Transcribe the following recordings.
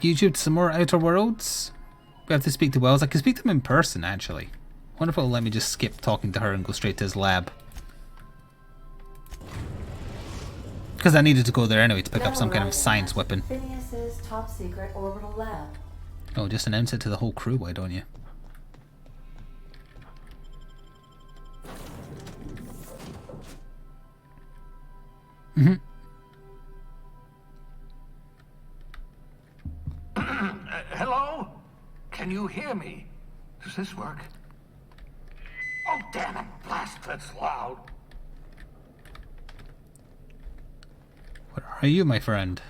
YouTube to some more Outer Worlds. We have to speak to Wells. I can speak to him in person, actually. I wonder if it'll let me just skip talking to her and go straight to his lab. Because I needed to go there anyway to pick up some kind of science weapon. Phineas's top secret orbital lab. Oh, just announce it to the whole crew, why don't you? Hello? Can you hear me? Does this work? Oh, damn it. Blast, that's loud. Where are you, my friend?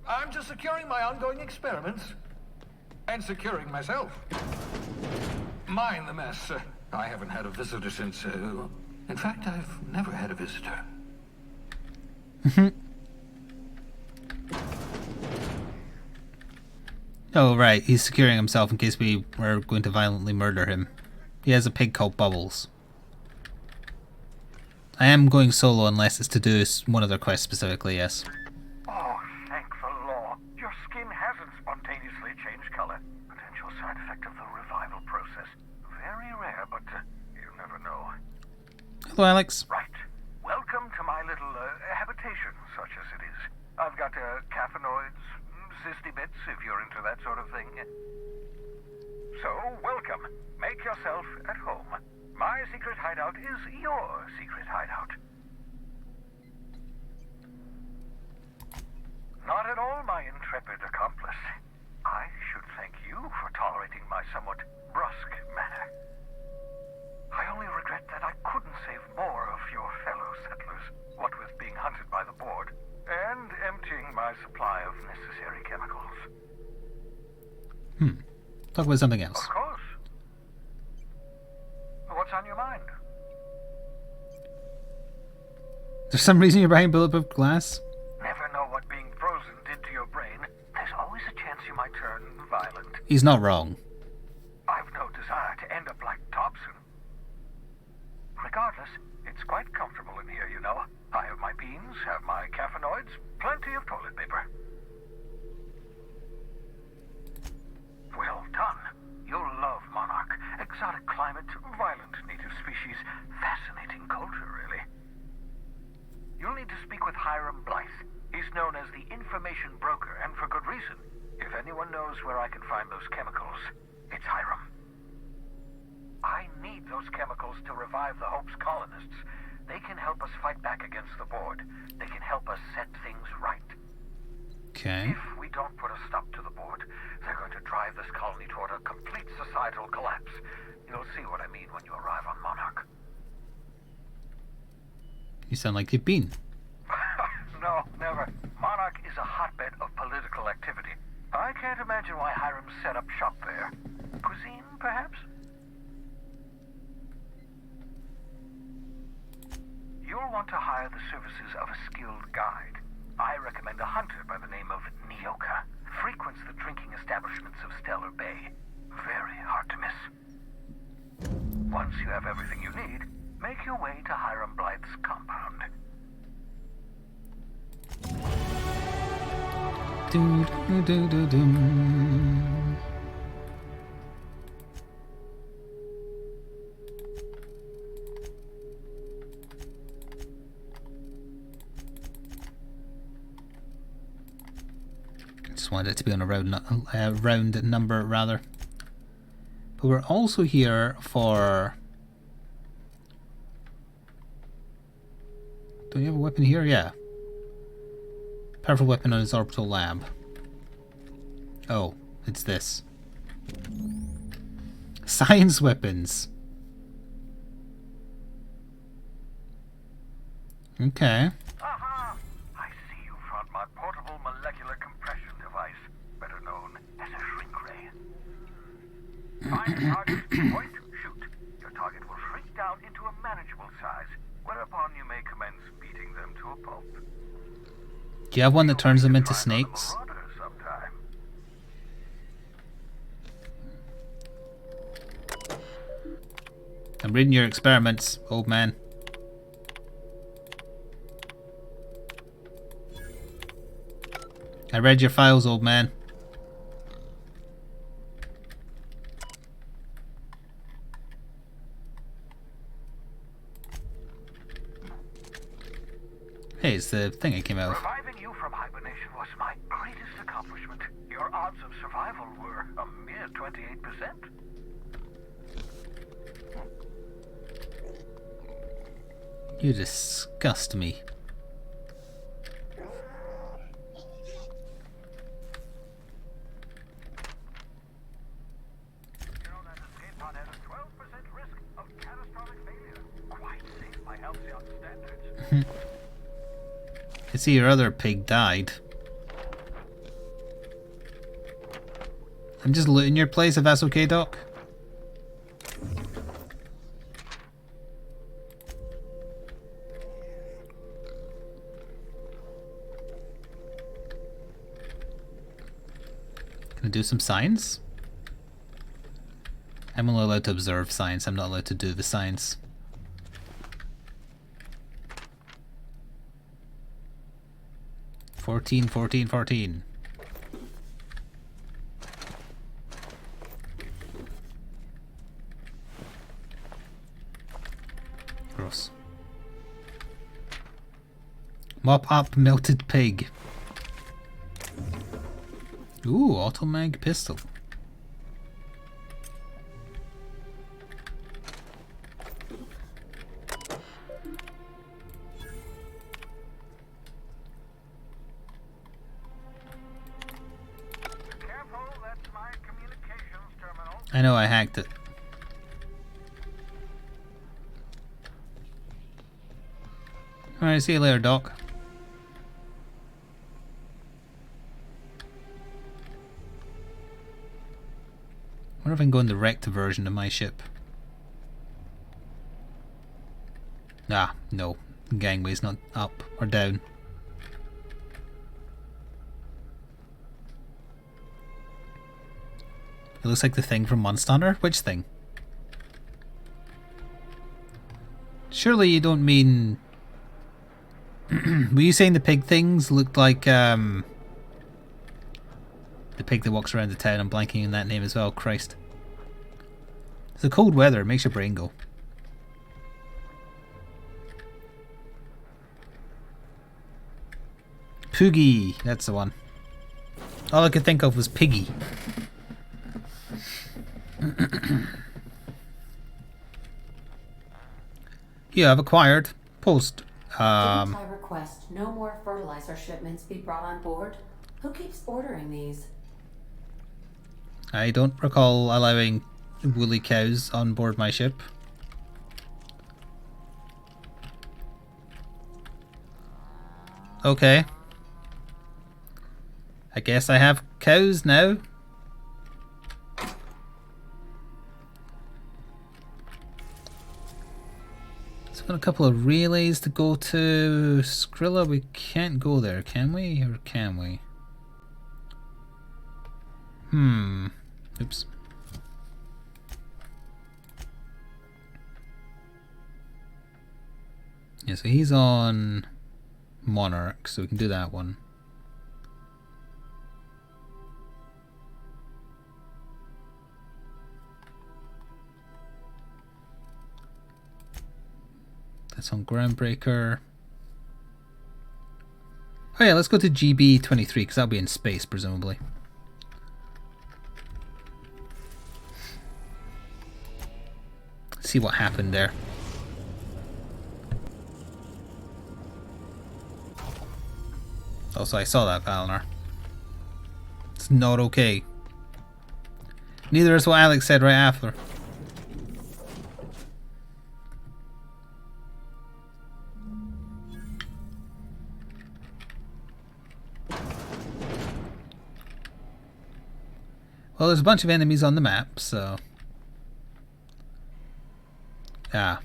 I'm just securing my ongoing experiments. And securing myself. Mind the mess. I haven't had a visitor since... in fact, I've never had a visitor. Oh, right. He's securing himself in case we were going to violently murder him. He has a pig called Bubbles. I am going solo unless it's to do one of their quests specifically, yes. Oh, thank the law. Your skin hasn't spontaneously changed color. Potential side effect of the revival process. Very rare, but you never know. Hello, Alex. Right. Welcome to my little habitation, such as it is. I've got caffeinoids, cysty bits, if you're into that sort of thing. So, welcome. Make yourself at home. My secret hideout is your secret hideout. Not at all, my intrepid accomplice. I should thank you for tolerating my somewhat brusque manner. I only regret that I couldn't save more of your fellow settlers, what with being hunted by the board, and emptying my supply of necessary chemicals. Talk about something else. Of course. What's on your mind? There's some reason you're buying bulletproof glass? Never know what being frozen did to your brain. There's always a chance you might turn violent. He's not wrong. I've no desire to end up like Dobson. Regardless, it's quite comfortable in here, you know. I have my beans, have my caffeinoids, plenty of toilet paper. Well done. You'll love Monarch. Exotic climate, violent native species, fascinating culture, really. You'll need to speak with Hiram Blythe. He's known as the information broker, and for good reason. If anyone knows where I can find those chemicals, it's Hiram. I need those chemicals to revive the Hope's colonists. They can help us fight back against the board. They can help us set things right. Okay. If we don't put a stop to the board, they're going to drive this colony toward a complete societal collapse. You'll see what I mean when you arrive on Monarch. You sound like you've been. No, never. Monarch is a hotbed of political activity. I can't imagine why Hiram set up shop there. Cuisine, perhaps? You'll want to hire the services of a skilled guide. I recommend a hunter by the name of Nyoka. Frequents the drinking establishments of Stellar Bay. Very hard to miss. Once you have everything you need, make your way to Hiram Blythe's compound. Just wanted it to be on a round number, rather. But we're also here for... Do we have a weapon here? Yeah. Powerful weapon on his orbital lab. Oh, it's this. Science weapons. Okay. Aha! I see you found my portable molecular compression device, better known as a shrink ray. Find a target, point, shoot. Your target will shrink down into a manageable size, whereupon you may commence beating them to a pulp. Do you have one that turns them into snakes? Sometime. I'm reading your experiments, old man. I read your files, old man. Hey, it's the thing I came out of. Reviving you from hibernation was my greatest accomplishment. Your odds of survival were a mere 28%. You disgust me. You know that escape pod has a 12% risk of catastrophic failure. Quite safe by Halcyon standards. I see your other pig died. I'm just looting your place if that's okay, Doc. Can I do some science? I'm only allowed to observe science, I'm not allowed to do the science. Fourteen. Gross. Mop up melted pig. Ooh, automag pistol. Careful, that's my communications terminal. I know I hacked it. Alright, see you later, Doc. I wonder if I can go in the wrecked version of my ship. Ah, no. The gangway's not up or down. It looks like the thing from Monster Hunter. Which thing? Surely you don't mean... Were you saying the pig things looked like the pig that walks around the town? I'm blanking on that name as well. Christ. It's the cold weather. It makes your brain go. Poogie. That's the one. All I could think of was Piggy. You have acquired post. Didn't I request no more fertilizer shipments be brought on board? Who keeps ordering these? I don't recall allowing woolly cows on board my ship. Okay. I guess I have cows now. So I've got a couple of relays to go to. Skrilla, we can't go there, can we? Or can we? Oops. Yeah, so he's on Monarch, so we can do that one. That's on Groundbreaker. Oh yeah, let's go to GB23 because that'll be in space, presumably. See what happened there. Also, I saw that, Valnar. It's not okay. Neither is what Alex said right after. Well, there's a bunch of enemies on the map, so... Yeah.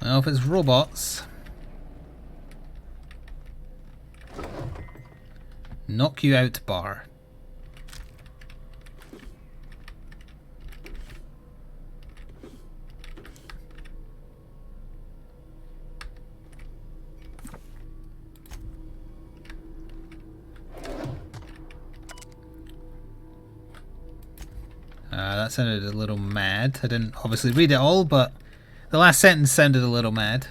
Well, if it's robots... Knock you out, bar. That sounded a little mad. I didn't obviously read it all, but the last sentence sounded a little mad.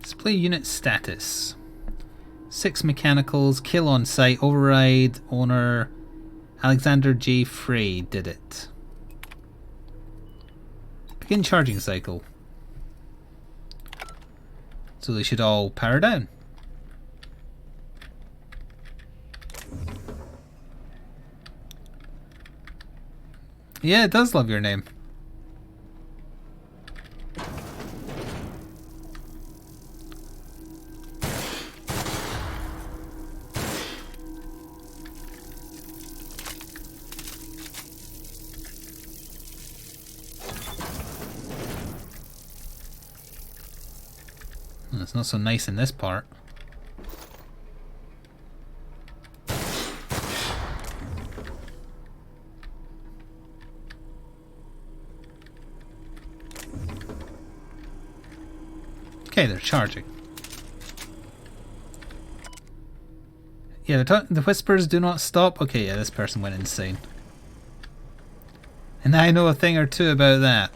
Display unit status. 6 mechanicals, kill on site, override, owner, Alexander J. Frey did it. Begin charging cycle. So they should all power down. Yeah, it does love your name. It's not so nice in this part. Okay, they're charging. Yeah, the whispers do not stop. Okay, yeah, this person went insane. And I know a thing or two about that.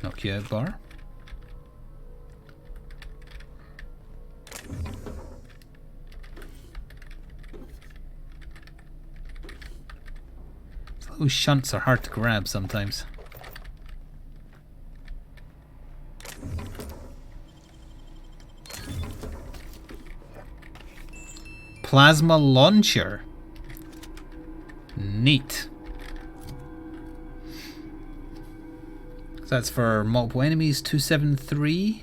Knock you out, bar. Those shunts are hard to grab sometimes. Plasma launcher. Neat. So that's for multiple enemies. 273.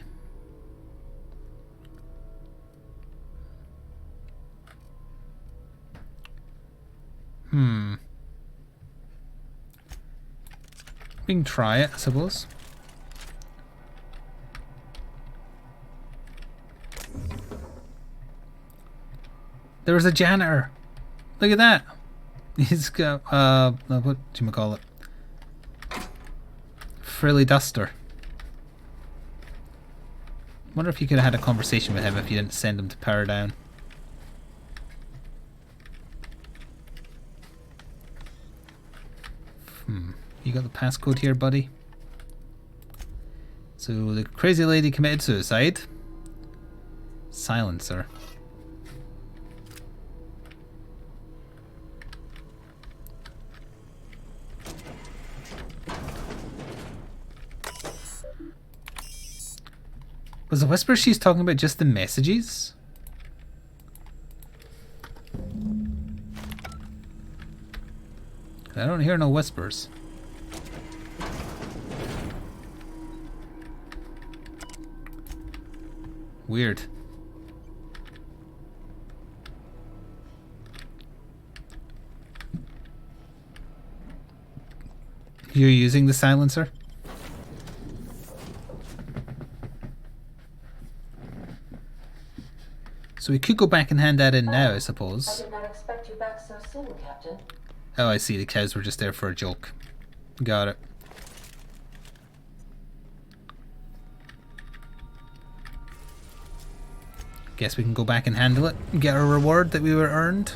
We can try it, I suppose. There was a janitor. Look at that. He's got what do you call it? Frilly duster. Wonder if you could have had a conversation with him if you didn't send him to power down. You got the passcode here, buddy? So the crazy lady committed suicide. Silencer. Was the whisper she's talking about just the messages? I don't hear no whispers. Weird. You're using the silencer? So we could go back and hand that in now, I suppose. I did not expect you back so soon, Captain. Oh, I see. The cows were just there for a joke. Got it. Guess we can go back and handle it and get our reward that we were earned.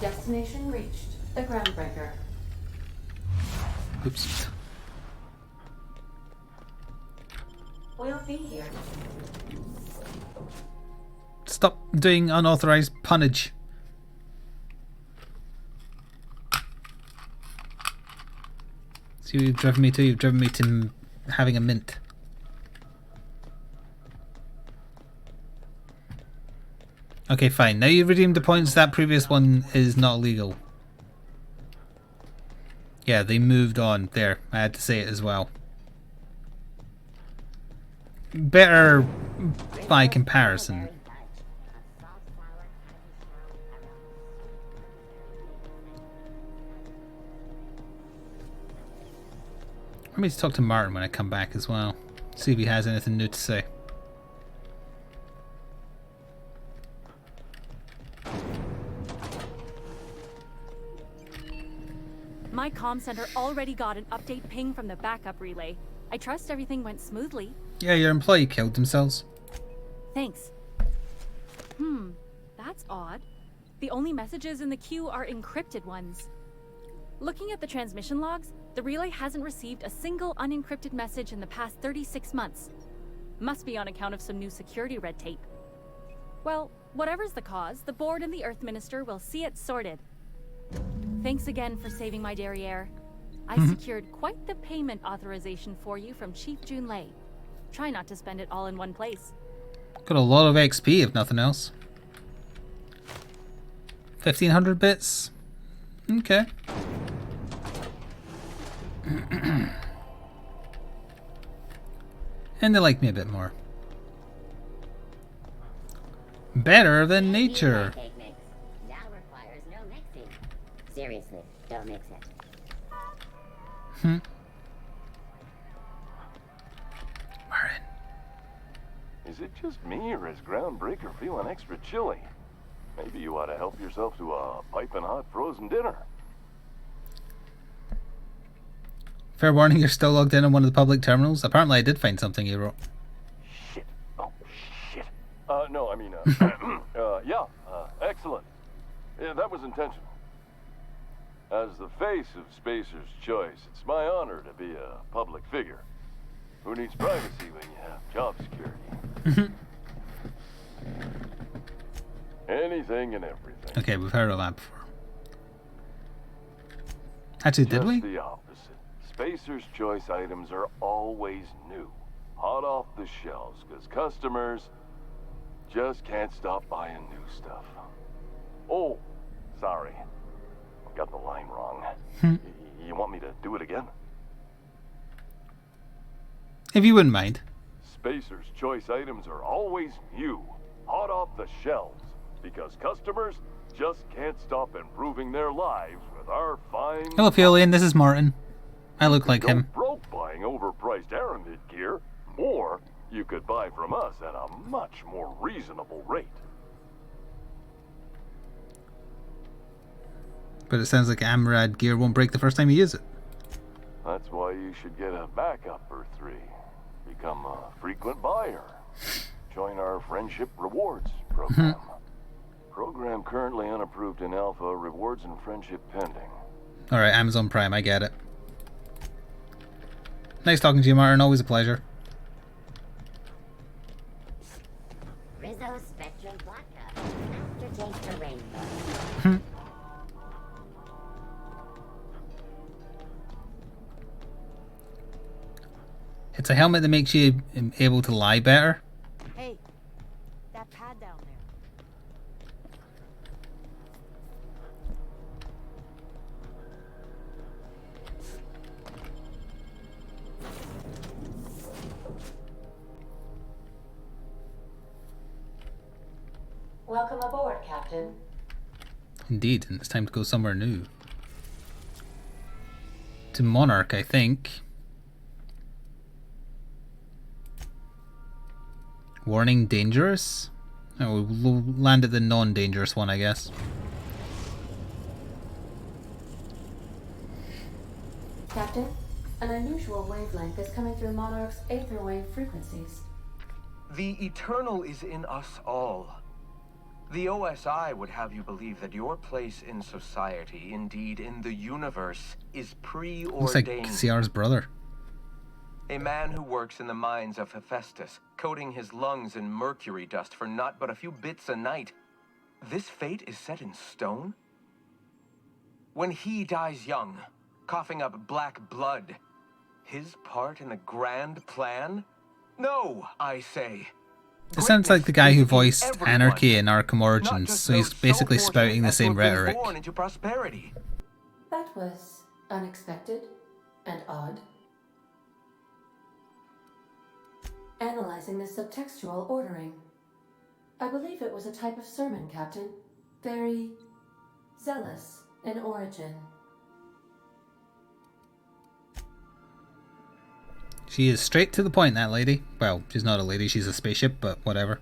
Destination reached. The Groundbreaker. Oops. We'll be here. Stop doing unauthorized punnage. See what you've driven me to? You've driven me to having a mint. Okay, fine. Now you've redeemed the points. That previous one is not legal. Yeah, they moved on. There, I had to say it as well. Better by comparison. I need to talk to Martin when I come back as well. See if he has anything new to say. My comm center already got an update ping from the backup relay. I trust everything went smoothly. Yeah, your employee killed themselves. Thanks. That's odd. The only messages in the queue are encrypted ones. Looking at the transmission logs, the relay hasn't received a single unencrypted message in the past 36 months. Must be on account of some new security red tape. Well, whatever's the cause, the board and the Earth Minister will see it sorted. Thanks again for saving my derriere. I secured quite the payment authorization for you from Chief Junlei. Try not to spend it all in one place. Got a lot of XP, if nothing else. 1,500 bits. Okay. And they like me a bit more. Better than nature. Cake mix. Now requires no mixing. Seriously, don't mix it. Martin. Is it just me, or is Groundbreaker feeling extra chilly? Maybe you ought to help yourself to a piping hot frozen dinner. Fair warning, you're still logged in on one of the public terminals. Apparently I did find something you wrote. Shit. Oh, shit. No, I mean, excellent. Yeah, that was intentional. As the face of Spacer's Choice, it's my honor to be a public figure. Who needs privacy when you have job security? Anything and everything. Okay, we've heard of that before. Actually, did we? Just the opposite. Spacer's Choice items are always new, hot off the shelves, because customers just can't stop buying new stuff. Oh, sorry. Got the line wrong. You want me to do it again? If you wouldn't mind. Spacer's Choice items are always new, hot off the shelves, because customers just can't stop improving their lives with our fine... Hello, Fiolian. This is Martin. I look like him. Broke buying overpriced Aramid gear. Or you could buy from us at a much more reasonable rate. But it sounds like Amrad gear won't break the first time you use it. That's why you should get a backup or 3. Become a frequent buyer. Join our Friendship Rewards program. Program currently unapproved in Alpha. Rewards and friendship pending. Alright, Amazon Prime, I get it. Nice talking to you, Martin. Always a pleasure. Rizzo Spectrum Vodka. Aftertaste the rainbow. It's a helmet that makes you able to lie better. Hey, that pad down there. Welcome aboard, Captain. Indeed, and it's time to go somewhere new. To Monarch, I think. Warning, dangerous? Oh, we'll land at the non-dangerous one, I guess. Captain, an unusual wavelength is coming through Monarch's aether wave frequencies. The eternal is in us all. The OSI would have you believe that your place in society, indeed in the universe, is preordained. Looks like CR's brother. A man who works in the mines of Hephaestus, coating his lungs in mercury dust for not but a few bits a night. This fate is set in stone? When he dies young, coughing up black blood, his part in the grand plan? No, I say. It sounds like the guy who voiced Anarchy in Arkham Origins, so he's basically spouting the same rhetoric. Born into prosperity. That was unexpected and odd. Analyzing the subtextual ordering. I believe it was a type of sermon, Captain. Very zealous in origin. She is straight to the point, that lady. Well, she's not a lady, she's a spaceship, but whatever.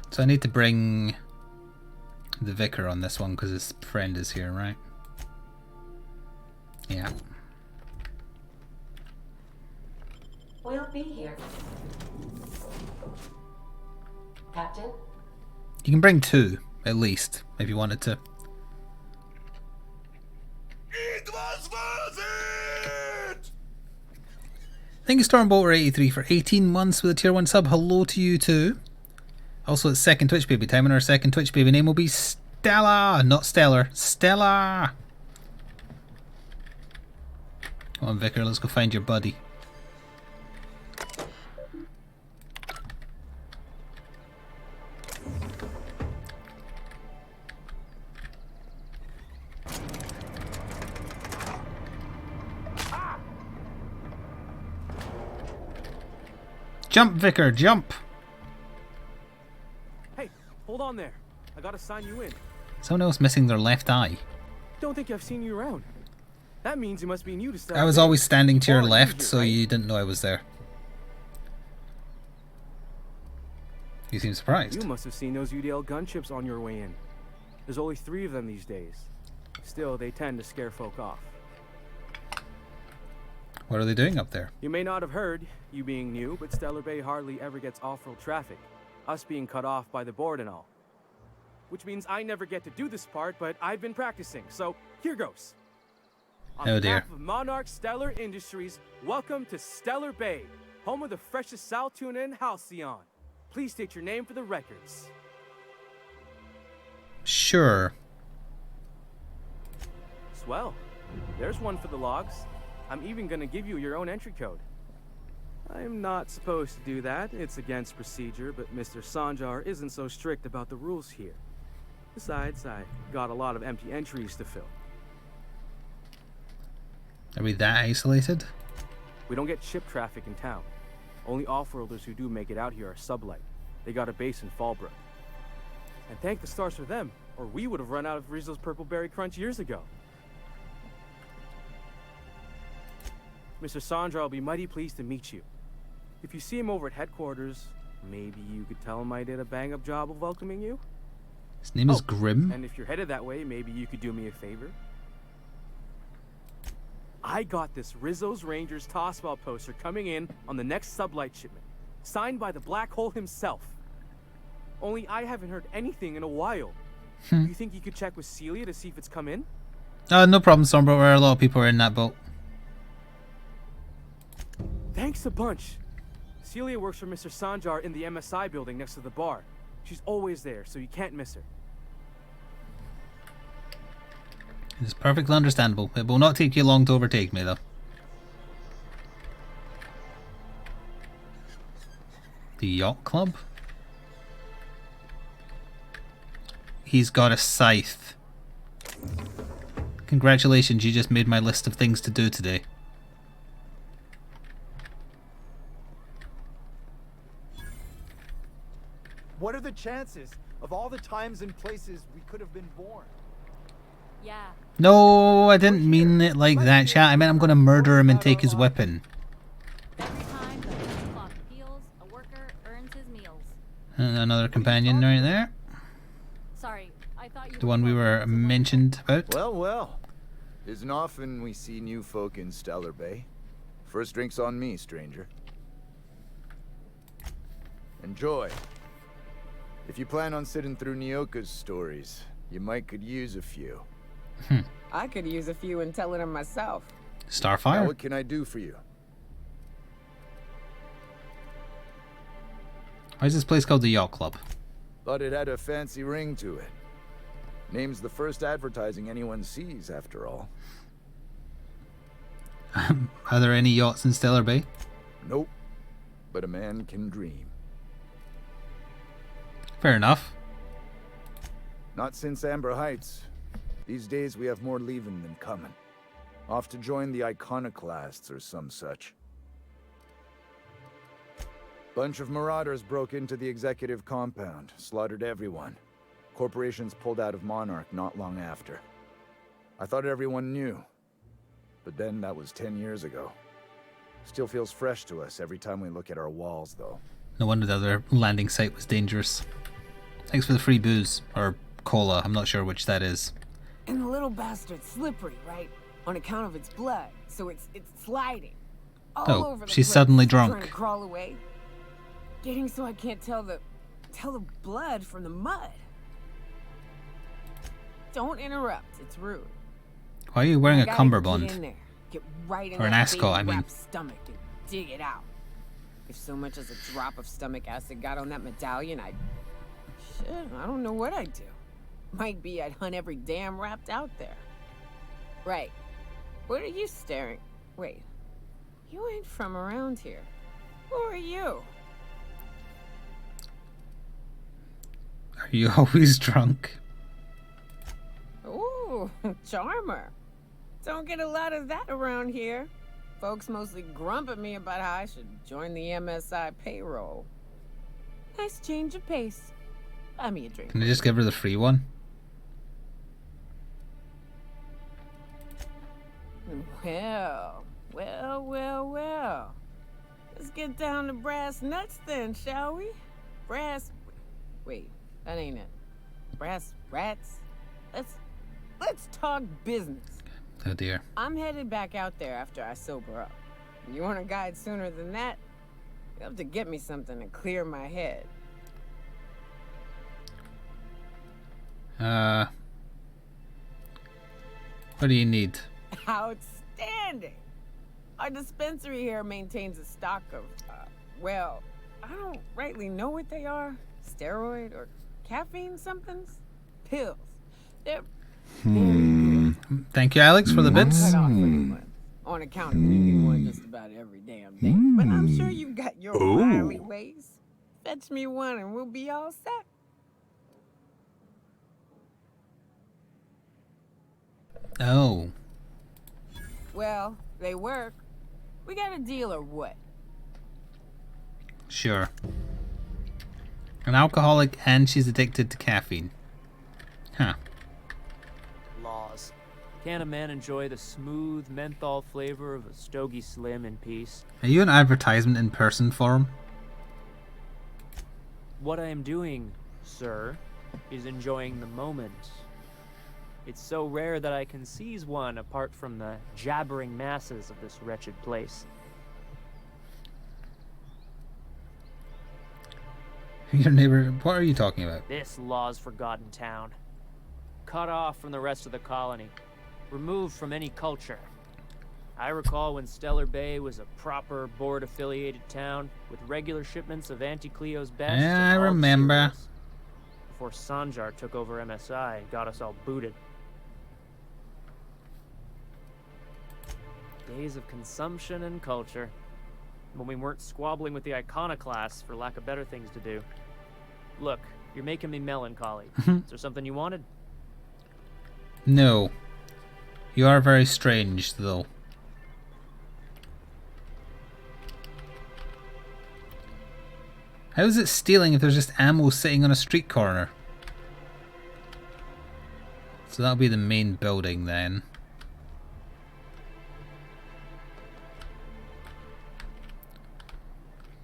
So I need to bring the vicar on this one because his friend is here, right? Yeah. We'll be here. Captain? You can bring 2, at least, if you wanted to. It was worth it! Thank you, Stormbolter83, for 18 months with a tier 1 sub. Hello to you too. Also, it's second Twitch baby time, and our second Twitch baby name will be Stella, not Stellar. Stella! Come on, Vicar, let's go find your buddy. Jump, Vicar, jump! Hey, hold on there. I gotta sign you in. Someone else missing their left eye. Don't think I've seen you around. That means you must be new to stuff. I was always standing to your left, so you didn't know I was there. You seem surprised. You must have seen those UDL gunships on your way in. There's only 3 of them these days. Still, they tend to scare folk off. What are they doing up there? You may not have heard, you being new, but Stellar Bay hardly ever gets off-road traffic. Us being cut off by the board and all. Which means I never get to do this part, but I've been practicing, so here goes. On Oh behalf dear. of Monarch Stellar Industries, welcome to Stellar Bay, home of the freshest sal tuna and halcyon. Please state your name for the records. Sure. Swell. There's one for the logs. I'm even gonna give you your own entry code. I'm not supposed to do that. It's against procedure, but Mr. Sanjar isn't so strict about the rules here. Besides, I got a lot of empty entries to fill. Are we that isolated? We don't get ship traffic in town. Only off-worlders who do make it out here are sublight. They got a base in Fallbrook. And thank the stars for them, or we would have run out of Rizzo's Purple Berry Crunch years ago. Mr. Sanjar will be mighty pleased to meet you. If you see him over at headquarters, maybe you could tell him I did a bang-up job of welcoming you? His name is Grim. And if you're headed that way, maybe you could do me a favor? I got this Rizzo's Rangers tossball poster coming in on the next sublight shipment, signed by the Black Hole himself. Only I haven't heard anything in a while. You think you could check with Celia to see if it's come in? No problem, Stormbroker. A lot of people are in that boat. Thanks a bunch. Celia works for Mr. Sanjar in the MSI building next to the bar. She's always there, so you can't miss her. It's perfectly understandable. It will not take you long to overtake me, though. The Yacht Club? He's got a scythe. Congratulations, you just made my list of things to do today. What are the chances of all the times and places we could have been born? Yeah. No, I didn't mean it like that, chat. I meant I'm going to murder him and take his weapon. Every time the alarm clock peals, a worker earns his meals. And another companion right there. Sorry, I thought you The one we were mentioned about. Well, well. Isn't often we see new folk in Stellar Bay. First drink's on me, stranger. Enjoy. If you plan on sitting through Nyoka's stories, you might could use a few. I could use a few and telling them myself. Starfire? Now what can I do for you? Why is this place called the Yacht Club? Thought it had a fancy ring to it. Name's the first advertising anyone sees, after all. Are there any yachts in Stellar Bay? Nope. But a man can dream. Fair enough. Not since Amber Heights. These days we have more leaving than coming. Off to join the Iconoclasts or some such. Bunch of marauders broke into the executive compound, slaughtered everyone. Corporations pulled out of Monarch not long after. I thought everyone knew. But then that was 10 years ago. Still feels fresh to us every time we look at our walls, though. No wonder the other landing site was dangerous. Thanks for the free booze. Or cola. I'm not sure which that is. And the little bastard's slippery, right? On account of its blood, so it's sliding all over the she's place, suddenly drunk. trying to crawl away, getting so I can't tell the blood from the mud. Don't interrupt. It's rude. Why are you wearing a Get in cummerbund? there. Get right in Or an that ascot, I baby mean. wrap stomach and dig it out. If so much as a drop of stomach acid got on that medallion, I don't know what I'd do. Might be I'd hunt every damn wrapped out there. Right. What are you staring? Wait. You ain't from around here. Who are you? Are you always drunk? Ooh, charmer. Don't get a lot of that around here. Folks mostly grump at me about how I should join the MSI payroll. Nice change of pace. Buy me a drink. Can I just give her the free one? Well. Let's get down to brass nuts then, shall we? Wait, that ain't it. Brass rats? Let's talk business. Oh dear. I'm headed back out there after I sober up. You want a guide sooner than that? You have to get me something to clear my head. What do you need? Outstanding! Our dispensary here maintains a stock of, well, I don't rightly know what they are. Steroid or caffeine somethings? Pills. They're Thank you, Alex, for the bits. cut off pretty much, on account of needing one just about every damn day. But I'm sure you've got your wily ways. Fetch me one and we'll be all set. Oh. Well, they work. We got a deal or what? Sure. An alcoholic and she's addicted to caffeine. Huh. Laws. Can a man enjoy the smooth menthol flavor of a Stogie Slim in peace? Are you an advertisement in person for him? What I am doing, sir, is enjoying the moment. It's so rare that I can seize one apart from the jabbering masses of this wretched place. Your neighbor, what are you talking about? This law's forgotten town. Cut off from the rest of the colony. Removed from any culture. I recall when Stellar Bay was a proper board-affiliated town with regular shipments of Auntie Cleo's best. Yeah, I remember. Before Sanjar took over MSI and got us all booted. Days of consumption and culture. When we weren't squabbling with the iconoclasts for lack of better things to do. Look, you're making me melancholy. Is there something you wanted? No. You are very strange, though. How is it stealing if there's just ammo sitting on a street corner? So that'll be the main building then.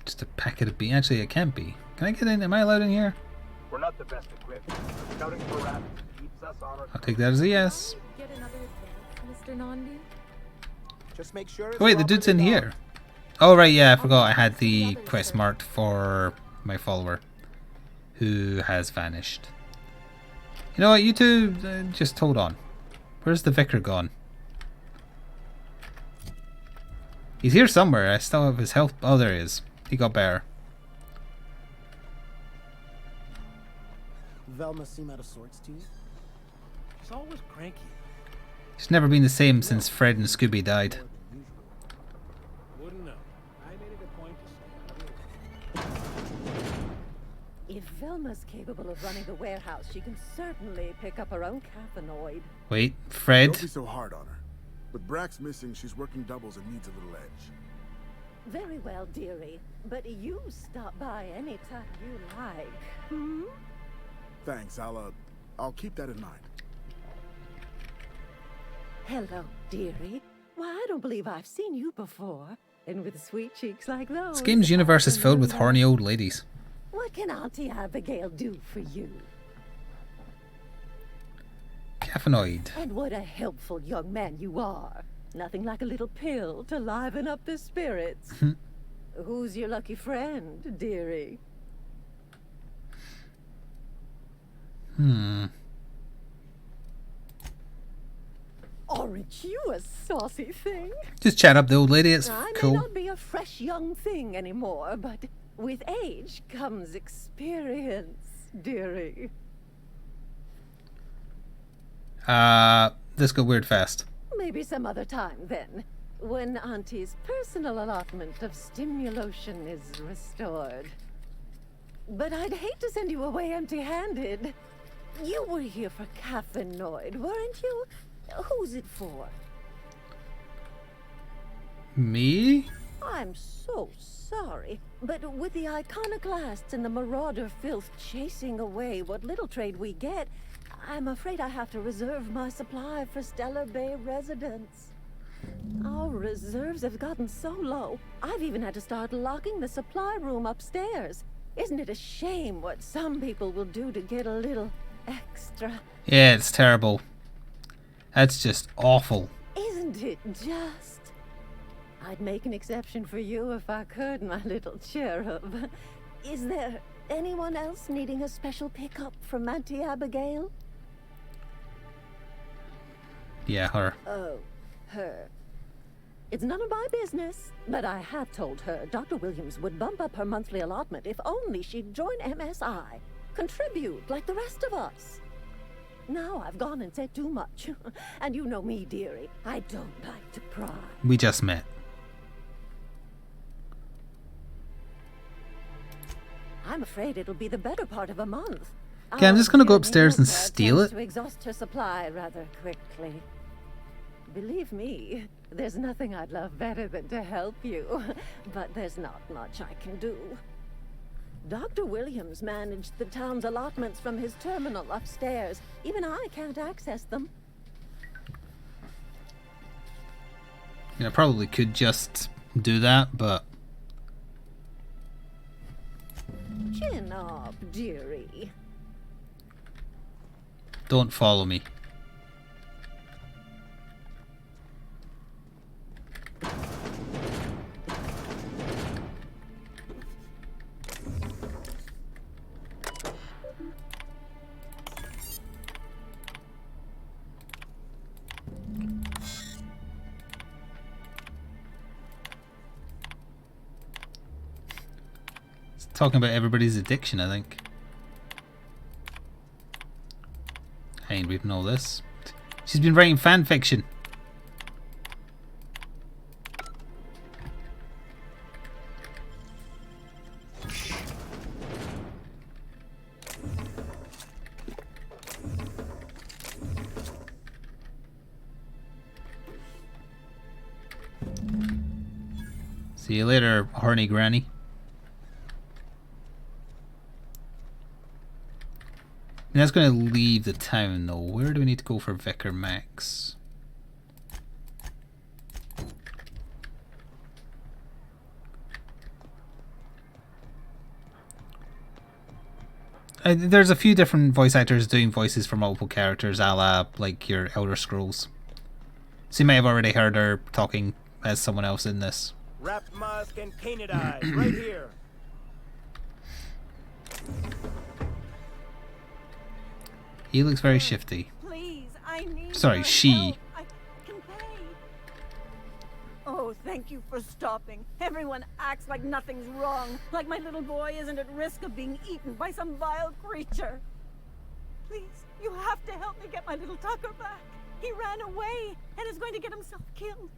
Just a packet of beans. Actually, it can't be. Can I get in? Am I allowed in here? We're not the best equipped. Scouting for rabbits keeps us on our... I'll take that as a yes. Get another advance, Mr. Nandi? Just make sure... Oh wait, the dude's in here. Oh right, yeah, I forgot I had the quest marked for my follower, who has vanished. You know what, you two, just hold on. Where's the vicar gone? He's here somewhere. I still have his health. Oh, there he is. He got better. Velma seem out of sorts to you? She's always cranky. He's never been the same since Fred and Scooby died. Wouldn't know. I made it a point to stay. If Velma's capable of running the warehouse, she can certainly pick up her own caffeinoid. Wait, Fred? Don't be so hard on her. With Brax missing, she's working doubles and needs a little edge. Very well, dearie. But you stop by any time you like. Hmm? Thanks, I'll keep that in mind. Hello, dearie. Why, I don't believe I've seen you before. And with sweet cheeks like those. This game's universe is filled with horny old ladies. What can Auntie Abigail do for you? Caffeinoid. And what a helpful young man you are. Nothing like a little pill to liven up the spirits. Who's your lucky friend, dearie? Aren't you a saucy thing? Just chat up the old lady, it's I cool. may not be a fresh young thing anymore, but with age comes experience, dearie. This got weird fast. Maybe some other time then, when Auntie's personal allotment of stimulation is restored. But I'd hate to send you away empty-handed. You were here for caffeinoid, weren't you? Who's it for? Me? I'm so sorry, but with the iconoclasts and the marauder filth chasing away what little trade we get, I'm afraid I have to reserve my supply for Stellar Bay residents. Our reserves have gotten so low, I've even had to start locking the supply room upstairs. Isn't it a shame what some people will do to get a little extra? Yeah, it's terrible. That's just awful. Isn't it just? I'd make an exception for you if I could, my little cherub. Is there anyone else needing a special pickup from Auntie Abigail? Yeah, her. Oh, her. It's none of my business, but I have told her Dr. Williams would bump up her monthly allotment if only she'd join MSI. Contribute like the rest of us. Now I've gone and said too much. And you know me, dearie. I don't like to pry. We just met. I'm afraid it'll be the better part of a month. Okay, I'm just gonna go upstairs and steal it. To exhaust her supply rather quickly. Believe me, there's nothing I'd love better than to help you. But there's not much I can do. Dr. Williams managed the town's allotments from his terminal upstairs. Even I can't access them. I probably could just do that, but... Chin up, dearie. Don't follow me. Talking about everybody's addiction, I think. I ain't reading all this. She's been writing fan fiction. See you later, horny granny. And that's going to leave the town though. Where do we need to go for Vicar Max? There's a few different voice actors doing voices for multiple characters, a la like your Elder Scrolls. So you may have already heard her talking as someone else in this. Wrapped musk and painted eyes, right here. He looks very shifty. Please, I need Sorry, your she. help. I can pay. Oh, thank you for stopping. Everyone acts like nothing's wrong, like my little boy isn't at risk of being eaten by some vile creature. Please, you have to help me get my little Tucker back. He ran away and is going to get himself killed.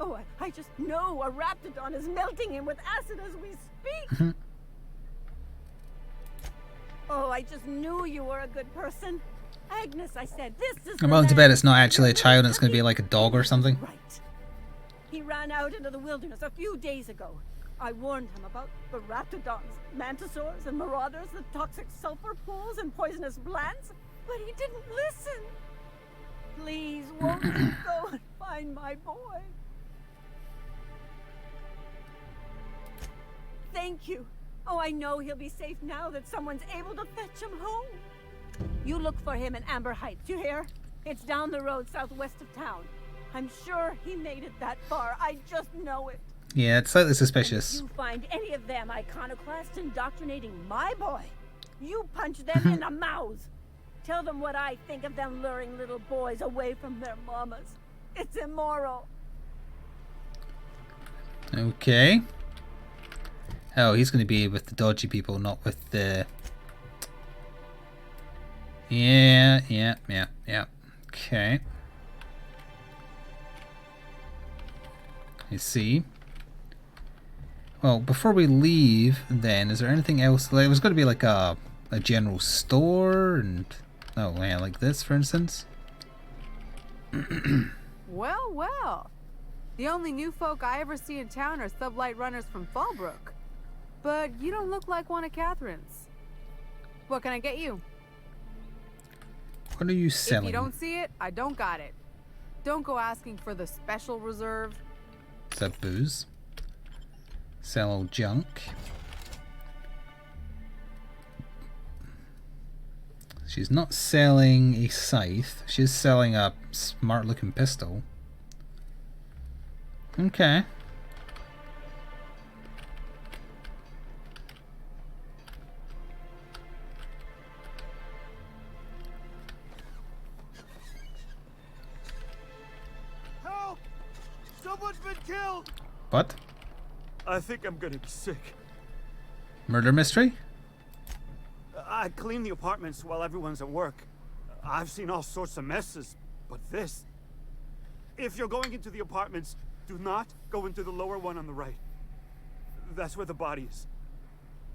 Oh, I just know a raptidon is melting him with acid as we speak. Oh, I just knew you were a good person. Agnes, I said, this is I'm willing to bet it's not actually a child and it's going to be like a dog or something. Right. He ran out into the wilderness a few days ago. I warned him about the raptidons, mantisaurs, and marauders, the toxic sulfur pools, and poisonous plants, but he didn't listen. Please, won't you go and find my boy? Thank you. Oh, I know he'll be safe now that someone's able to fetch him home. You look for him in Amber Heights, you hear? It's down the road southwest of town. I'm sure he made it that far. I just know it. Yeah, it's slightly suspicious. If you find any of them iconoclasts indoctrinating my boy, you punch them in the mouths. Tell them what I think of them luring little boys away from their mamas. It's immoral. Okay. Oh, he's going to be with the dodgy people, not with the... Yeah. Okay. I see. Well, before we leave, then, is there anything else? Like, there's going to be like a general store, and oh yeah, like this, for instance. Well, well. The only new folk I ever see in town are sublight runners from Fallbrook. But you don't look like one of Catherine's. What can I get you? What are you selling? If you don't see it, I don't got it. Don't go asking for the special reserve. Is that booze? Sell old junk. She's not selling a scythe. She's selling a smart looking pistol. Okay. Help! Someone's been killed! What? I think I'm gonna be sick. Murder mystery? I clean the apartments while everyone's at work. I've seen all sorts of messes, but this... If you're going into the apartments, do not go into the lower one on the right. That's where the body is.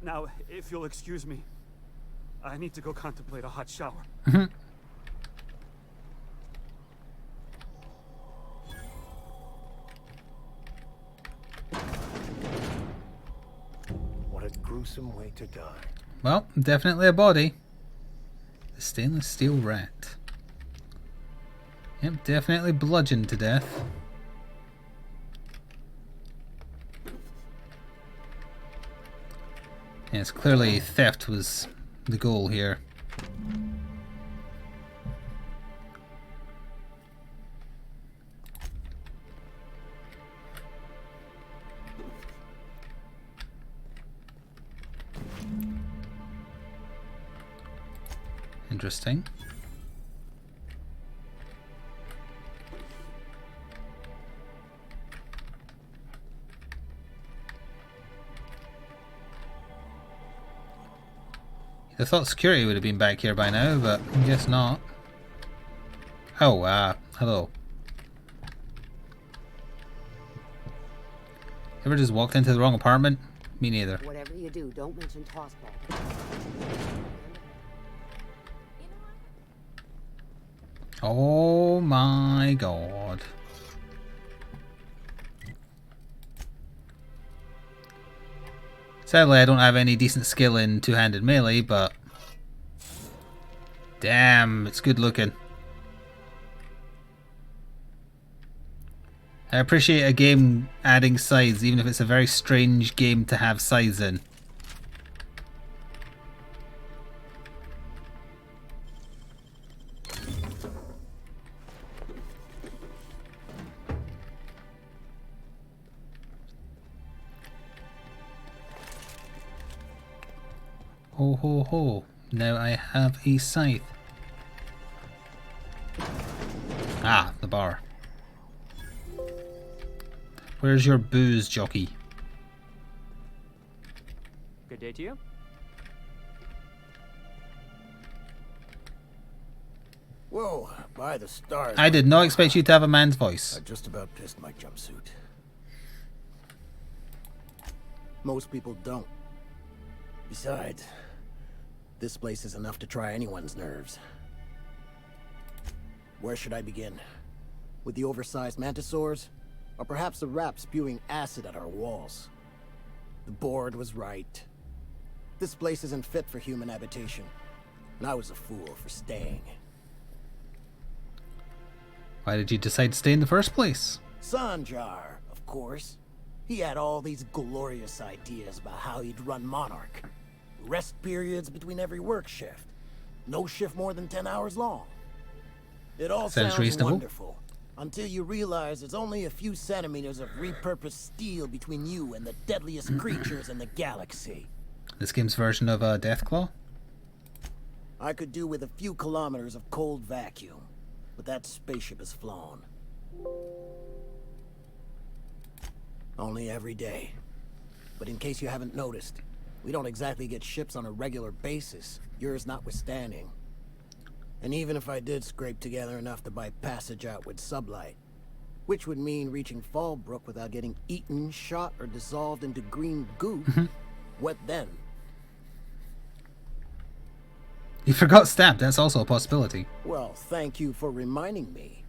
Now, if you'll excuse me, I need to go contemplate a hot shower. What a gruesome way to die. Well, definitely a body. The stainless steel rat. Yep, definitely bludgeoned to death. Yes, clearly theft was the goal here. Interesting. I thought security would have been back here by now, but I guess not. Oh, hello. Ever just walked into the wrong apartment? Me neither. Whatever you do, don't mention tossball. Oh my god. Sadly, I don't have any decent skill in two-handed melee, but... Damn, it's good looking. I appreciate a game adding sides, even if it's a very strange game to have sides in. Ho ho ho, now I have a scythe. Ah, the bar. Where's your booze, jockey? Good day to you. Whoa, by the stars. I did not expect you to have a man's voice. I just about pissed my jumpsuit. Most people don't. Besides, this place is enough to try anyone's nerves. Where should I begin? With the oversized mantisaurs? Or perhaps the rat spewing acid at our walls? The board was right. This place isn't fit for human habitation. And I was a fool for staying. Why did you decide to stay in the first place? Sanjar, of course. He had all these glorious ideas about how he'd run Monarch. Rest periods between every work shift. No shift more than 10 hours long. It all Sounds sounds reasonable. wonderful. Until you realize there's only a few centimeters of repurposed steel between you and the deadliest creatures in the galaxy. This game's version of Deathclaw? I could do with a few kilometers of cold vacuum, but that spaceship is flown. Only every day. But in case you haven't noticed, we don't exactly get ships on a regular basis, yours notwithstanding. And even if I did scrape together enough to buy passage out with sublight, which would mean reaching Fallbrook without getting eaten, shot, or dissolved into green goo, what then? You forgot Stab, that's also a possibility. Well, thank you for reminding me.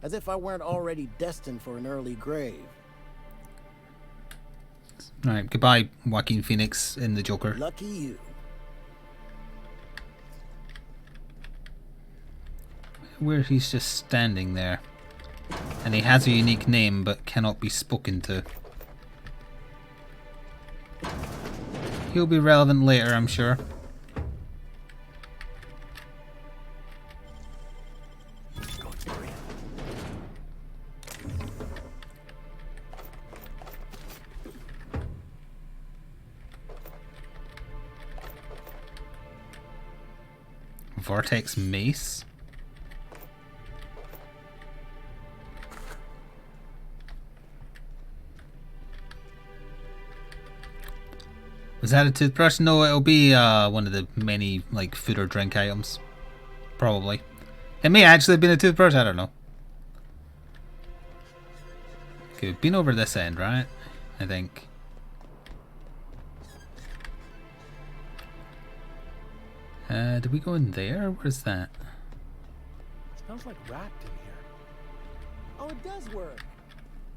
As if I weren't already destined for an early grave. Alright, goodbye, Joaquin Phoenix in the Joker. Lucky you. Where he's just standing there. And he has a unique name but cannot be spoken to. He'll be relevant later, I'm sure. Vortex Mace? Was that a toothbrush? No, it'll be one of the many like food or drink items. Probably. It may actually have been a toothbrush, I don't know. Okay, we've been over this end, right? I think. Did we go in there? What is that? Smells like wrapped in here. Oh, it does work.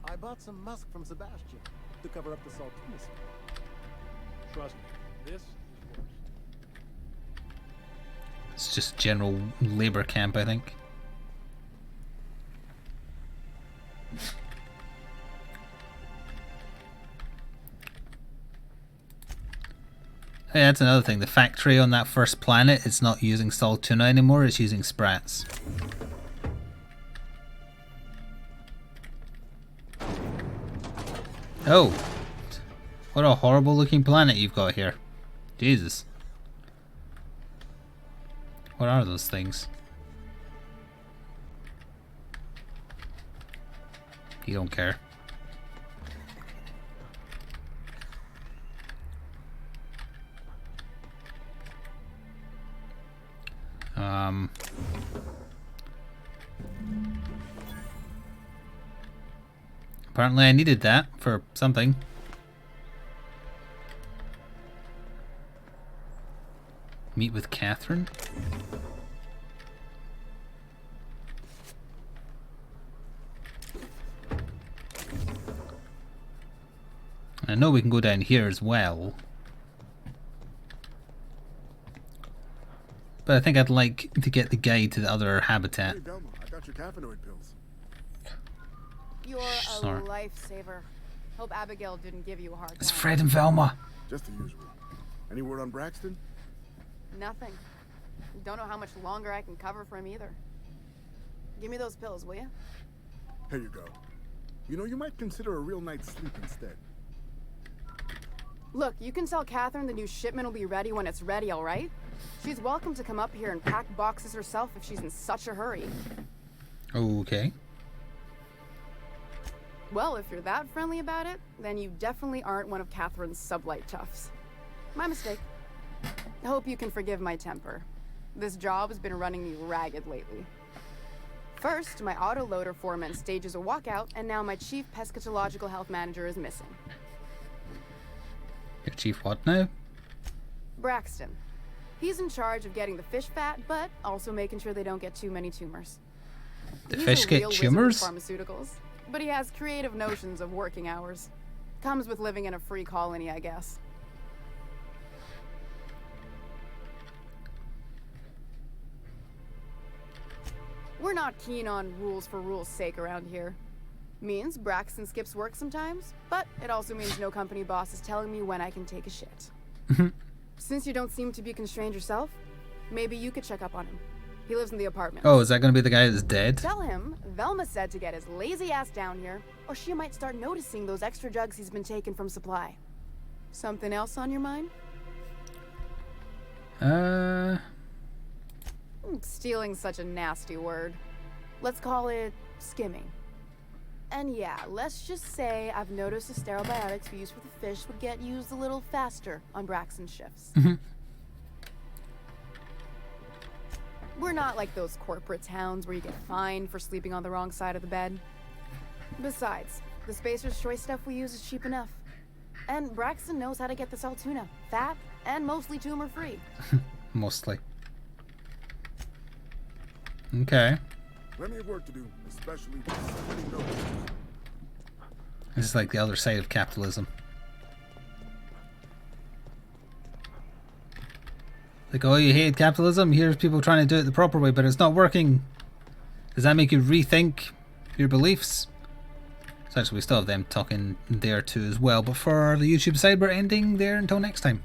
I bought some musk from Sebastian to cover up the saltiness. Trust me, this is worse. It's just general labor camp, I think. Hey, that's another thing. The factory on that first planet, it's not using salt tuna anymore, it's using sprats. Oh. What a horrible looking planet you've got here. Jesus. What are those things? You don't care. Apparently I needed that for something. Meet with Catherine? I know we can go down here as well. But I think I'd like to get the guide to the other habitat. Hey, Velma, I got your caffeinoid pills. You're Sorry. a lifesaver. Hope Abigail didn't give you a hard time. It's Fred and Velma. Just the usual. Any word on Braxton? Nothing. Don't know how much longer I can cover for him either. Give me those pills, will you? Here you go. You know, you might consider a real night's sleep instead. Look, you can tell Catherine the new shipment will be ready when it's ready, all right? She's welcome to come up here and pack boxes herself if she's in such a hurry. Okay. Well, if you're that friendly about it, then you definitely aren't one of Catherine's sublight toughs. My mistake. I hope you can forgive my temper. This job has been running me ragged lately. First, my autoloader foreman stages a walkout, and now my chief pescatological health manager is missing. Your chief what now? Braxton. He's in charge of getting the fish fat, but also making sure they don't get too many tumors. The He's fish a get real wizard tumors? with pharmaceuticals, but he has creative notions of working hours. Comes with living in a free colony, I guess. We're not keen on rules for rules' sake around here. Means Braxton skips work sometimes, but it also means no company boss is telling me when I can take a shit. Since you don't seem to be constrained yourself, maybe you could check up on him. He lives in the apartment. Oh, is that going to be the guy that's dead? Tell him Velma said to get his lazy ass down here, or she might start noticing those extra drugs he's been taking from supply. Something else on your mind? Stealing's such a nasty word. Let's call it skimming. And yeah, let's just say I've noticed the sterile biotics we use for the fish would get used a little faster on Braxton shifts. We're not like those corporate towns where you get fined for sleeping on the wrong side of the bed. Besides, the Spacer's Choice stuff we use is cheap enough. And Braxton knows how to get this all tuna, fat and mostly tumor-free. Mostly. Okay. Plenty of work to do, especially with so many notes. This is like the other side of capitalism. Like, oh, you hate capitalism? Here's people trying to do it the proper way, but it's not working. Does that make you rethink your beliefs? So actually, we still have them talking there too as well. But for the YouTube side, we're ending there until next time.